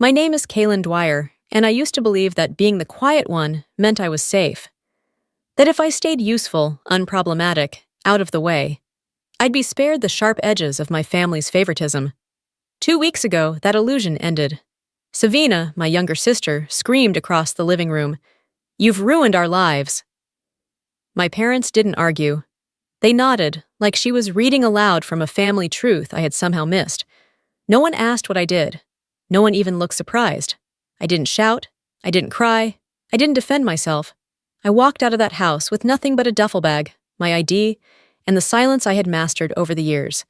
My name is Kaylin Dwyer, and I used to believe that being the quiet one meant I was safe. That if I stayed useful, unproblematic, out of the way, I'd be spared the sharp edges of my family's favoritism. 2 weeks ago, that illusion ended. Savina, my younger sister, screamed across the living room, "You've ruined our lives." My parents didn't argue. They nodded, like she was reading aloud from a family truth I had somehow missed. No one asked what I did. No one even looked surprised. I didn't shout. I didn't cry. I didn't defend myself. I walked out of that house with nothing but a duffel bag, my ID, and the silence I had mastered over the years.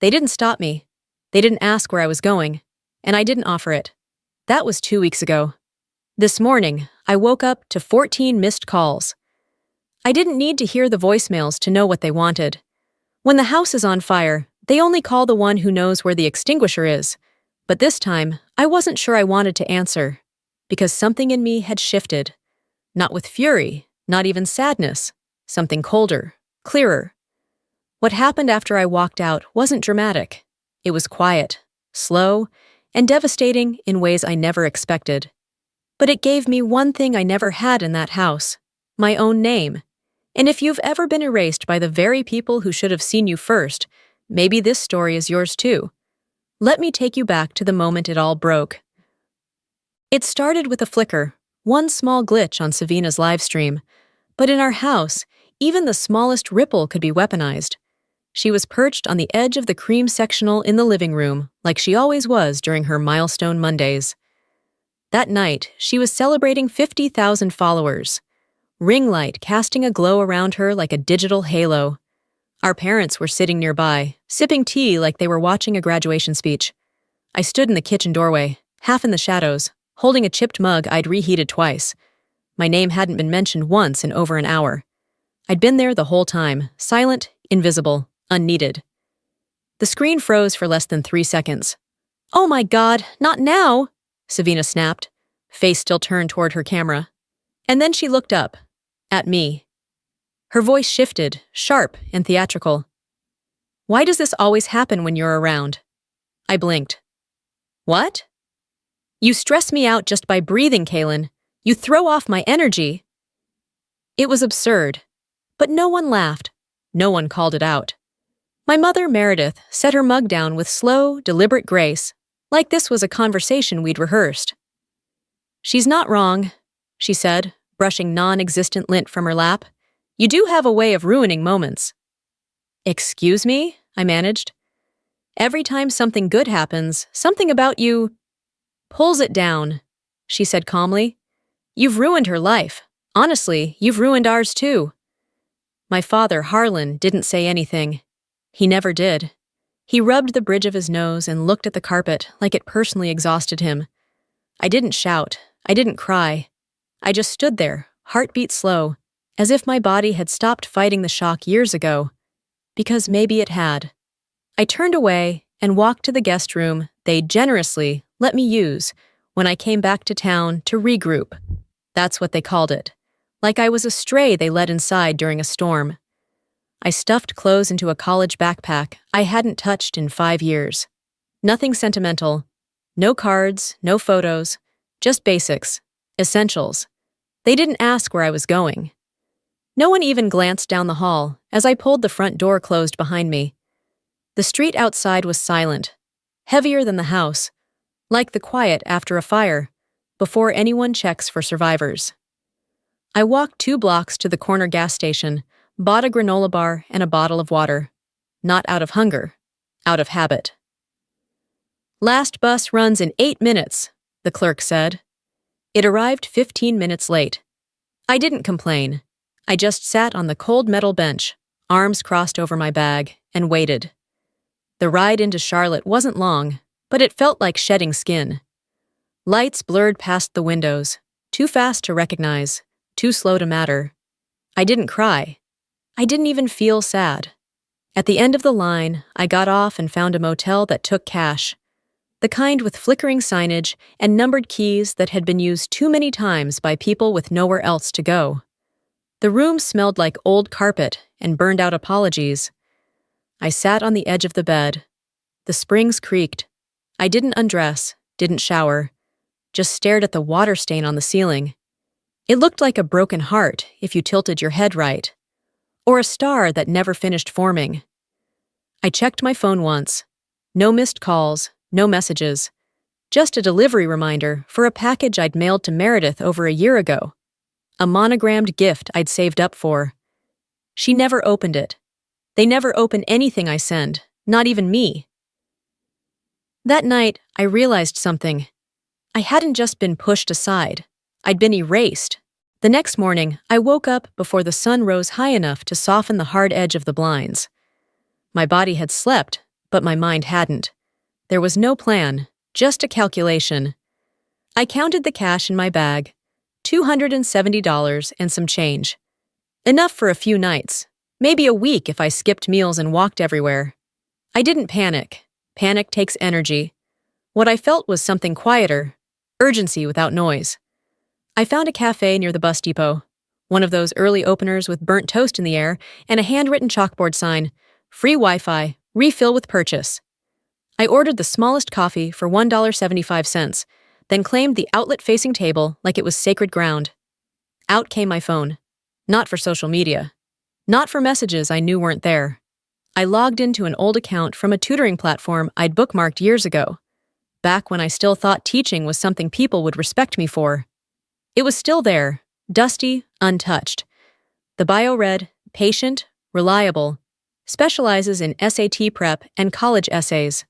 They didn't stop me. They didn't ask where I was going, and I didn't offer it. That was 2 weeks ago. This morning, I woke up to 14 missed calls. I didn't need to hear the voicemails to know what they wanted. When the house is on fire, they only call the one who knows where the extinguisher is. But this time, I wasn't sure I wanted to answer, because something in me had shifted. Not with fury, not even sadness, something colder, clearer. What happened after I walked out wasn't dramatic. It was quiet, slow, and devastating in ways I never expected. But it gave me one thing I never had in that house: my own name. And if you've ever been erased by the very people who should have seen you first, maybe this story is yours too. Let me take you back to the moment it all broke. It started with a flicker, one small glitch on Savina's livestream. But in our house, even the smallest ripple could be weaponized. She was perched on the edge of the cream sectional in the living room, like she always was during her milestone Mondays. That night, she was celebrating 50,000 followers. Ring light casting a glow around her like a digital halo. Our parents were sitting nearby, sipping tea like they were watching a graduation speech. I stood in the kitchen doorway, half in the shadows, holding a chipped mug I'd reheated twice. My name hadn't been mentioned once in over an hour. I'd been there the whole time, silent, invisible, unneeded. The screen froze for less than 3 seconds. "Oh my God, not now!" Savina snapped, face still turned toward her camera. And then she looked up, at me. Her voice shifted, sharp and theatrical. "Why does this always happen when you're around?" I blinked. "What?" "You stress me out just by breathing, Kaylin. You throw off my energy." It was absurd, but no one laughed. No one called it out. My mother, Meredith, set her mug down with slow, deliberate grace, like this was a conversation we'd rehearsed. "She's not wrong," she said, brushing non-existent lint from her lap. "You do have a way of ruining moments." "Excuse me?" I managed. "Every time something good happens, something about you pulls it down," she said calmly. "You've ruined her life. Honestly, you've ruined ours too." My father, Harlan, didn't say anything. He never did. He rubbed the bridge of his nose and looked at the carpet like it personally exhausted him. I didn't shout. I didn't cry. I just stood there, heartbeat slow, as if my body had stopped fighting the shock years ago. Because maybe it had. I turned away and walked to the guest room they'd generously let me use when I came back to town to regroup. That's what they called it. Like I was a stray they let inside during a storm. I stuffed clothes into a college backpack I hadn't touched in 5 years. Nothing sentimental. No cards, no photos. Just basics. Essentials. They didn't ask where I was going. No one even glanced down the hall as I pulled the front door closed behind me. The street outside was silent, heavier than the house, like the quiet after a fire, before anyone checks for survivors. I walked 2 blocks to the corner gas station, bought a granola bar and a bottle of water. Not out of hunger, out of habit. "Last bus runs in 8 minutes, the clerk said. It arrived 15 minutes late. I didn't complain. I just sat on the cold metal bench, arms crossed over my bag, and waited. The ride into Charlotte wasn't long, but it felt like shedding skin. Lights blurred past the windows, too fast to recognize, too slow to matter. I didn't cry. I didn't even feel sad. At the end of the line, I got off and found a motel that took cash. The kind with flickering signage and numbered keys that had been used too many times by people with nowhere else to go. The room smelled like old carpet and burned-out apologies. I sat on the edge of the bed. The springs creaked. I didn't undress, didn't shower, just stared at the water stain on the ceiling. It looked like a broken heart if you tilted your head right, or a star that never finished forming. I checked my phone once. No missed calls, no messages. Just a delivery reminder for a package I'd mailed to Meredith over a year ago. A monogrammed gift I'd saved up for. She never opened it. They never open anything I send, not even me. That night, I realized something. I hadn't just been pushed aside. I'd been erased. The next morning, I woke up before the sun rose high enough to soften the hard edge of the blinds. My body had slept, but my mind hadn't. There was no plan, just a calculation. I counted the cash in my bag, $270 and some change. Enough for a few nights, maybe a week if I skipped meals and walked everywhere. I didn't panic. Panic takes energy. What I felt was something quieter, urgency without noise. I found a cafe near the bus depot, one of those early openers with burnt toast in the air and a handwritten chalkboard sign, free Wi-Fi, refill with purchase. I ordered the smallest coffee for $1.75, then claimed the outlet-facing table like it was sacred ground. Out came my phone. Not for social media. Not for messages I knew weren't there. I logged into an old account from a tutoring platform I'd bookmarked years ago, back when I still thought teaching was something people would respect me for. It was still there, dusty, untouched. The bio read, patient, reliable, specializes in SAT prep and college essays.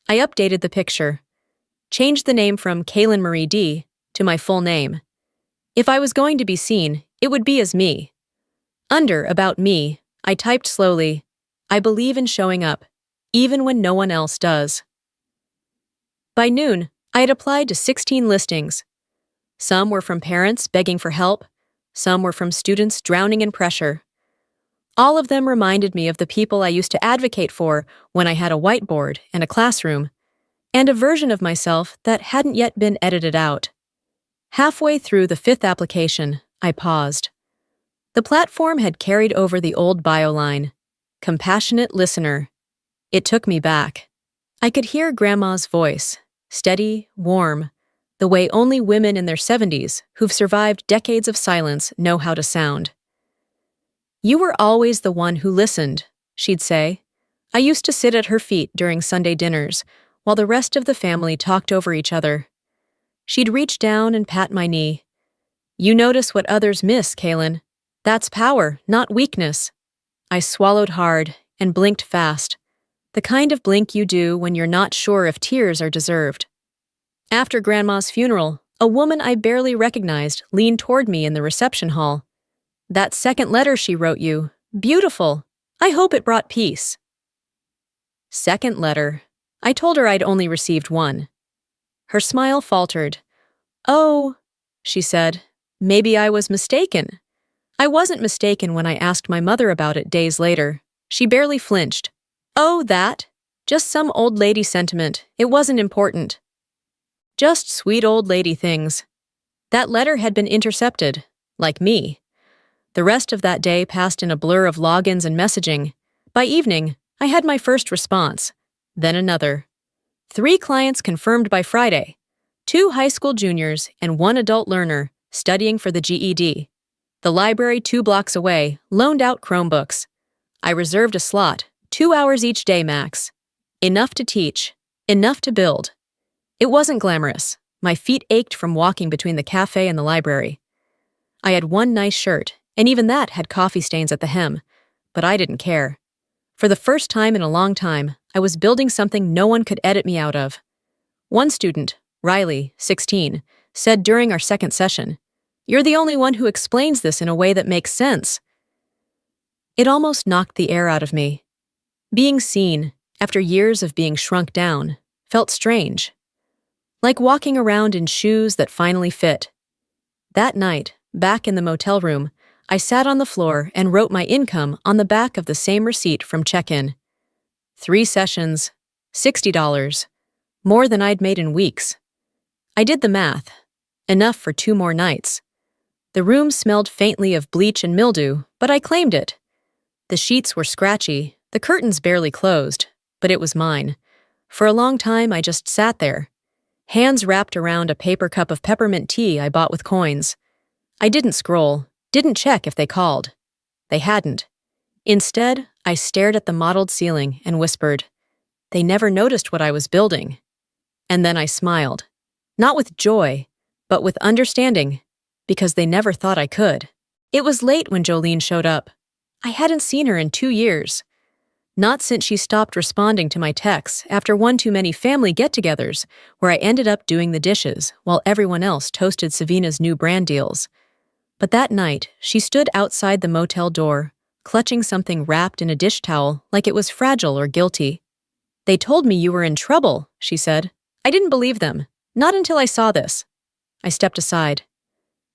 I updated the picture, changed the name from Kaylin Marie D. to my full name. If I was going to be seen, it would be as me. Under About Me, I typed slowly, I believe in showing up, even when no one else does. By noon, I had applied to 16 listings. Some were from parents begging for help, some were from students drowning in pressure. All of them reminded me of the people I used to advocate for when I had a whiteboard and a classroom, and a version of myself that hadn't yet been edited out. Halfway through the 5th application, I paused. The platform had carried over the old bio line, compassionate listener. It took me back. I could hear Grandma's voice, steady, warm, the way only women in their 70s who've survived decades of silence know how to sound. You were always the one who listened, she'd say. I used to sit at her feet during Sunday dinners, while the rest of the family talked over each other. She'd reach down and pat my knee. You notice what others miss, Kaylin. That's power, not weakness. I swallowed hard and blinked fast, the kind of blink you do when you're not sure if tears are deserved. After Grandma's funeral, a woman I barely recognized leaned toward me in the reception hall. That second letter she wrote you, beautiful. I hope it brought peace. Second letter. I told her I'd only received one. Her smile faltered. Oh, she said, maybe I was mistaken. I wasn't mistaken when I asked my mother about it days later. She barely flinched. Oh, that? Just some old lady sentiment. It wasn't important. Just sweet old lady things. That letter had been intercepted, like me. The rest of that day passed in a blur of logins and messaging. By evening, I had my first response, then another. 3 clients confirmed by Friday, 2 high school juniors and 1 adult learner studying for the GED. The library 2 blocks away loaned out Chromebooks. I reserved a slot, 2 hours each day max. Enough to teach, enough to build. It wasn't glamorous. My feet ached from walking between the cafe and the library. I had one nice shirt, and even that had coffee stains at the hem, but I didn't care. For the first time in a long time, I was building something no one could edit me out of. One student, Riley, 16, said during our second session, "You're the only one who explains this in a way that makes sense." It almost knocked the air out of me. Being seen, after years of being shrunk down, felt strange. Like walking around in shoes that finally fit. That night, back in the motel room, I sat on the floor and wrote my income on the back of the same receipt from check-in. 3 sessions, $60, more than I'd made in weeks. I did the math, enough for 2 more nights. The room smelled faintly of bleach and mildew, but I claimed it. The sheets were scratchy, the curtains barely closed, but it was mine. For a long time I just sat there. hands wrapped around a paper cup of peppermint tea I bought with coins. I didn't scroll, didn't check if they called. They hadn't. Instead, I stared at the mottled ceiling and whispered, "They never noticed what I was building." And then I smiled. Not with joy, but with understanding, because they never thought I could. It was late when Jolene showed up. I hadn't seen her in 2 years. Not since she stopped responding to my texts after one too many family get-togethers where I ended up doing the dishes while everyone else toasted Savina's new brand deals. But that night, she stood outside the motel door, clutching something wrapped in a dish towel like it was fragile or guilty. "They told me you were in trouble," she said. "I didn't believe them. Not until I saw this." I stepped aside.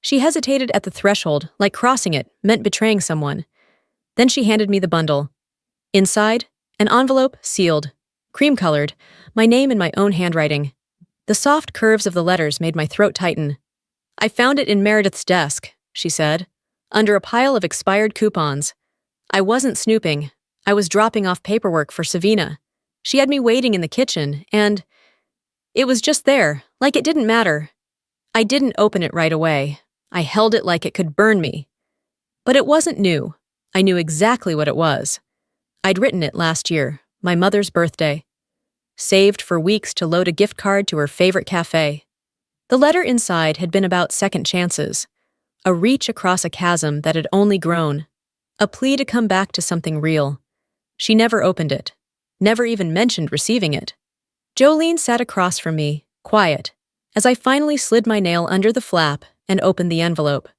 She hesitated at the threshold, like crossing it meant betraying someone. Then she handed me the bundle. Inside, an envelope sealed, cream-colored, my name in my own handwriting. The soft curves of the letters made my throat tighten. "I found it in Meredith's desk," she said, "under a pile of expired coupons. I wasn't snooping. I was dropping off paperwork for Savina. She had me waiting in the kitchen, and it was just there, like it didn't matter. I didn't open it right away. I held it like it could burn me. But it wasn't new. I knew exactly what it was. I'd written it last year, my mother's birthday. Saved for weeks to load a gift card to her favorite cafe. The letter inside had been about second chances, a reach across a chasm that had only grown, a plea to come back to something real. She never opened it, never even mentioned receiving it. Jolene sat across from me, quiet, as I finally slid my nail under the flap and opened the envelope.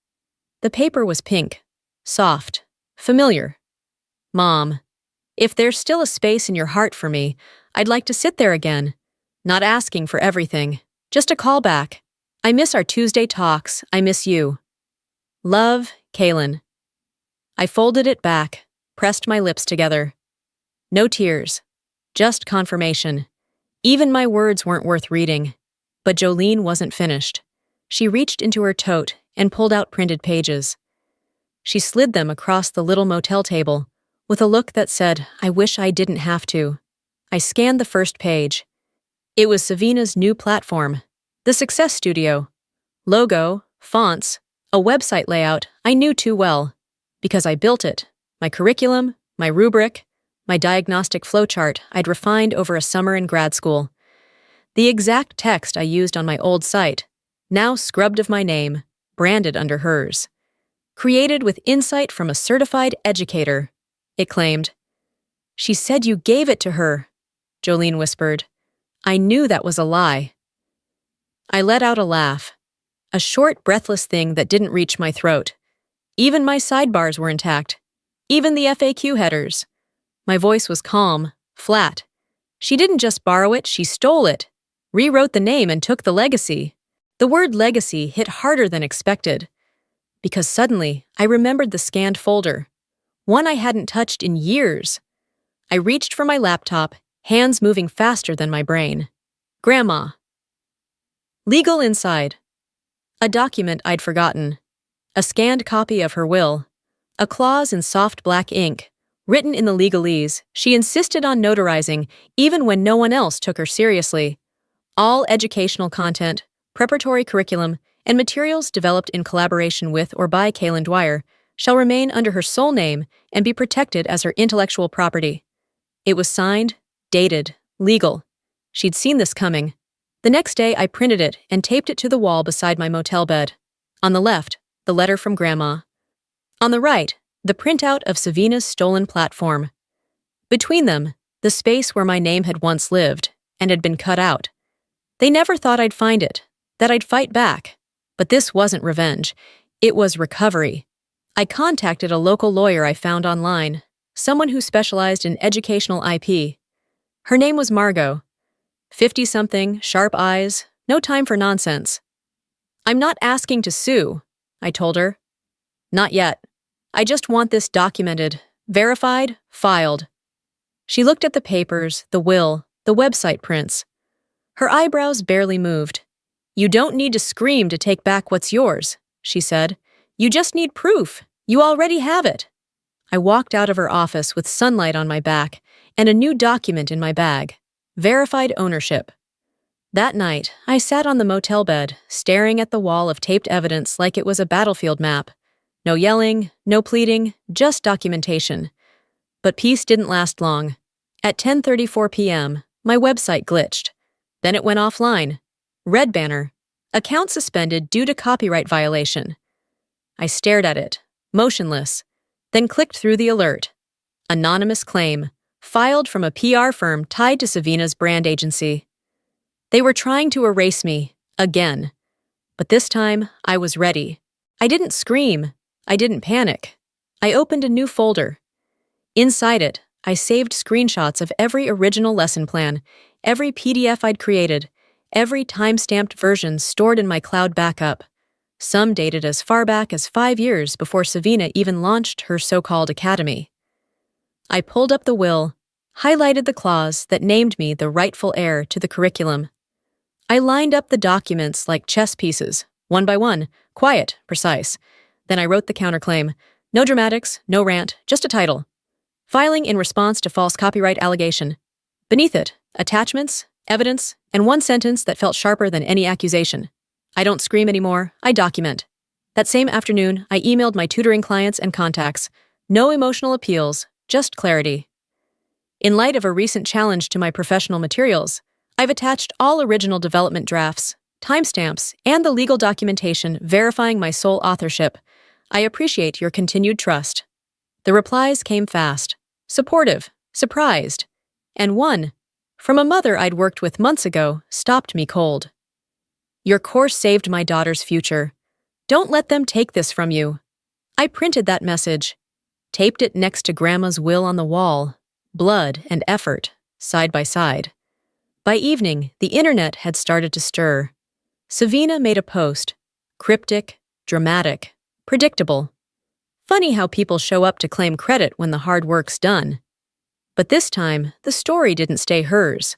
The paper was pink, soft, familiar. "Mom, if there's still a space in your heart for me, I'd like to sit there again, not asking for everything, just a call back. I miss our Tuesday talks, I miss you. Love, Kaylin." I folded it back, pressed my lips together. No tears, just confirmation. Even my words weren't worth reading. But Jolene wasn't finished. She reached into her tote and pulled out printed pages. She slid them across the little motel table, with a look that said, "I wish I didn't have to." I scanned the first page. It was Savina's new platform, the Success Studio. Logo, fonts, a website layout I knew too well, because I built it, my curriculum, my rubric, my diagnostic flowchart I'd refined over a summer in grad school. The exact text I used on my old site, now scrubbed of my name, branded under hers. Created with insight from a certified educator, it claimed. "She said you gave it to her," Jolene whispered. I knew that was a lie. I let out a laugh, a short, breathless thing that didn't reach my throat. Even my sidebars were intact, even the FAQ headers. My voice was calm, flat. She didn't just borrow it, she stole it, rewrote the name and took the legacy. The word legacy hit harder than expected, because suddenly I remembered the scanned folder, one I hadn't touched in years. I reached for my laptop, hands moving faster than my brain. Grandma. Legal inside. A document I'd forgotten. A scanned copy of her will. A clause in soft black ink, written in the legalese she insisted on notarizing even when no one else took her seriously. All educational content, preparatory curriculum, and materials developed in collaboration with or by Kaylin Dwyer shall remain under her sole name and be protected as her intellectual property. It was signed, dated, legal. She'd seen this coming. The next day, I printed it and taped it to the wall beside my motel bed. On the left, the letter from Grandma. On the right, the printout of Savina's stolen platform. Between them, the space where my name had once lived and had been cut out. They never thought I'd find it, that I'd fight back. But this wasn't revenge. It was recovery. I contacted a local lawyer I found online, someone who specialized in educational IP. Her name was Margot. 50-something, sharp eyes, no time for nonsense. "I'm not asking to sue," I told her. "Not yet. I just want this documented, verified, filed." She looked at the papers, the will, the website prints. Her eyebrows barely moved. "You don't need to scream to take back what's yours," she said. "You just need proof. You already have it." I walked out of her office with sunlight on my back and a new document in my bag. Verified ownership. That night, I sat on the motel bed, staring at the wall of taped evidence like it was a battlefield map. No yelling, no pleading, just documentation. But peace didn't last long. At 10:34 p.m., my website glitched. Then it went offline. Red banner. Account suspended due to copyright violation. I stared at it, motionless, then clicked through the alert. Anonymous claim, filed from a PR firm tied to Savina's brand agency. They were trying to erase me, again. But this time, I was ready. I didn't scream. I didn't panic. I opened a new folder. Inside it, I saved screenshots of every original lesson plan, every PDF I'd created, every time-stamped version stored in my cloud backup. Some dated as far back as 5 years before Savina even launched her so-called academy. I pulled up the will, highlighted the clause that named me the rightful heir to the curriculum. I lined up the documents like chess pieces, one by one, quiet, precise. Then I wrote the counterclaim. No dramatics, no rant, just a title. Filing in response to false copyright allegation. Beneath it, attachments, evidence, and one sentence that felt sharper than any accusation. I don't scream anymore, I document. That same afternoon, I emailed my tutoring clients and contacts. No emotional appeals, just clarity. In light of a recent challenge to my professional materials, I've attached all original development drafts, timestamps, and the legal documentation verifying my sole authorship. I appreciate your continued trust. The replies came fast, supportive, surprised, and one, from a mother I'd worked with months ago, stopped me cold. Your course saved my daughter's future. Don't let them take this from you. I printed that message, taped it next to Grandma's will on the wall, blood and effort, side by side. By evening, the internet had started to stir. Savina made a post, cryptic, dramatic, predictable. Funny how people show up to claim credit when the hard work's done. But this time, the story didn't stay hers.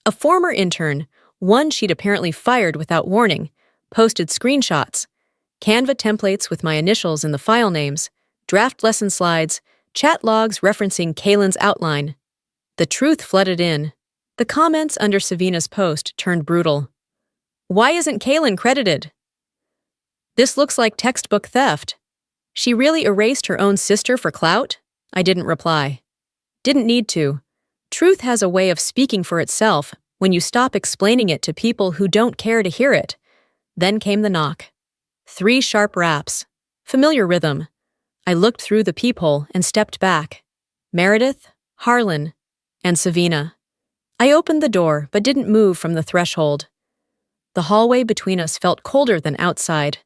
A former intern, one she'd apparently fired without warning, posted screenshots, Canva templates with my initials in the file names, draft lesson slides, chat logs referencing Kaylin's outline. The truth flooded in. The comments under Savina's post turned brutal. Why isn't Kaylin credited? This looks like textbook theft. She really erased her own sister for clout? I didn't reply. Didn't need to. Truth has a way of speaking for itself when you stop explaining it to people who don't care to hear it. Then came the knock. 3 sharp raps. Familiar rhythm. I looked through the peephole and stepped back. Meredith, Harlan, and Savina. I opened the door but didn't move from the threshold. The hallway between us felt colder than outside.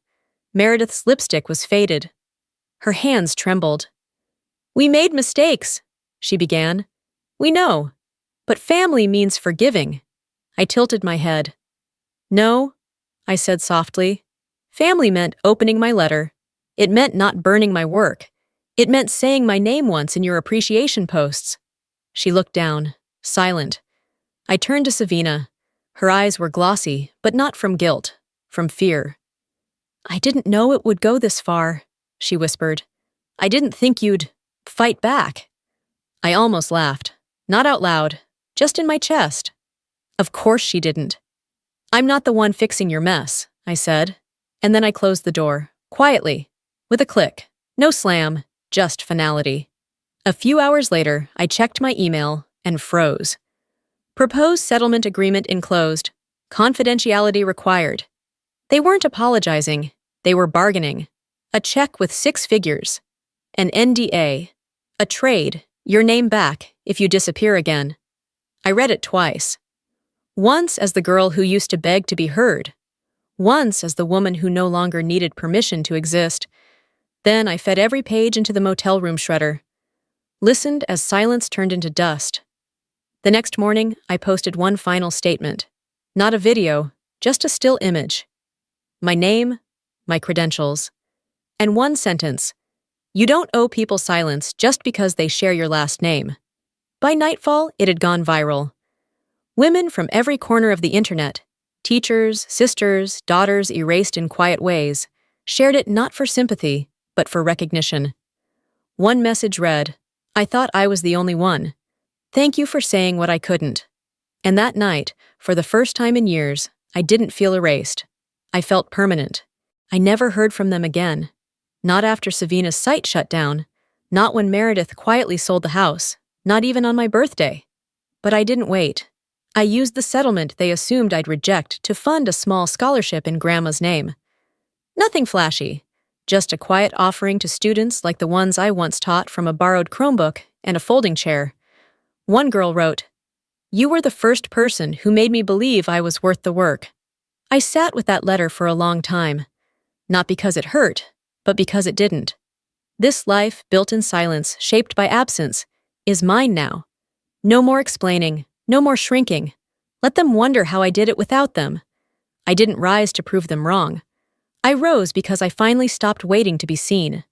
Meredith's lipstick was faded. Her hands trembled. We made mistakes, she began. We know. But family means forgiving. I tilted my head. No, I said softly. Family meant opening my letter. It meant not burning my work. It meant saying my name once in your appreciation posts. She looked down, silent. I turned to Savina. Her eyes were glossy, but not from guilt, from fear. I didn't know it would go this far, she whispered. I didn't think you'd fight back. I almost laughed, not out loud, just in my chest. Of course she didn't. I'm not the one fixing your mess, I said, and then I closed the door, quietly, with a click. No slam, just finality. A few hours later, I checked my email and froze. Proposed settlement agreement enclosed. Confidentiality required. They weren't apologizing. They were bargaining. A check with 6 figures. An NDA. A trade, your name back if you disappear again. I read it twice. Once as the girl who used to beg to be heard. Once as the woman who no longer needed permission to exist. Then I fed every page into the motel room shredder. Listened as silence turned into dust. The next morning, I posted one final statement. Not a video, just a still image. My name, my credentials. And one sentence. You don't owe people silence just because they share your last name. By nightfall, it had gone viral. Women from every corner of the internet, teachers, sisters, daughters erased in quiet ways, shared it not for sympathy, but for recognition. One message read, I thought I was the only one. Thank you for saying what I couldn't. And that night, For the first time in years, I didn't feel erased. I felt permanent. I never heard from them again. Not after Savina's site shut down. Not when Meredith quietly sold the house. Not even on my birthday. But I didn't wait. I used the settlement they assumed I'd reject to fund a small scholarship in Grandma's name. Nothing flashy. Just a quiet offering to students like the ones I once taught from a borrowed Chromebook and a folding chair. One girl wrote, "You were the first person who made me believe I was worth the work." I sat with that letter for a long time. Not because it hurt, but because it didn't. This life, built in silence, shaped by absence, is mine now. No more explaining, no more shrinking. Let them wonder how I did it without them. I didn't rise to prove them wrong. I rose because I finally stopped waiting to be seen.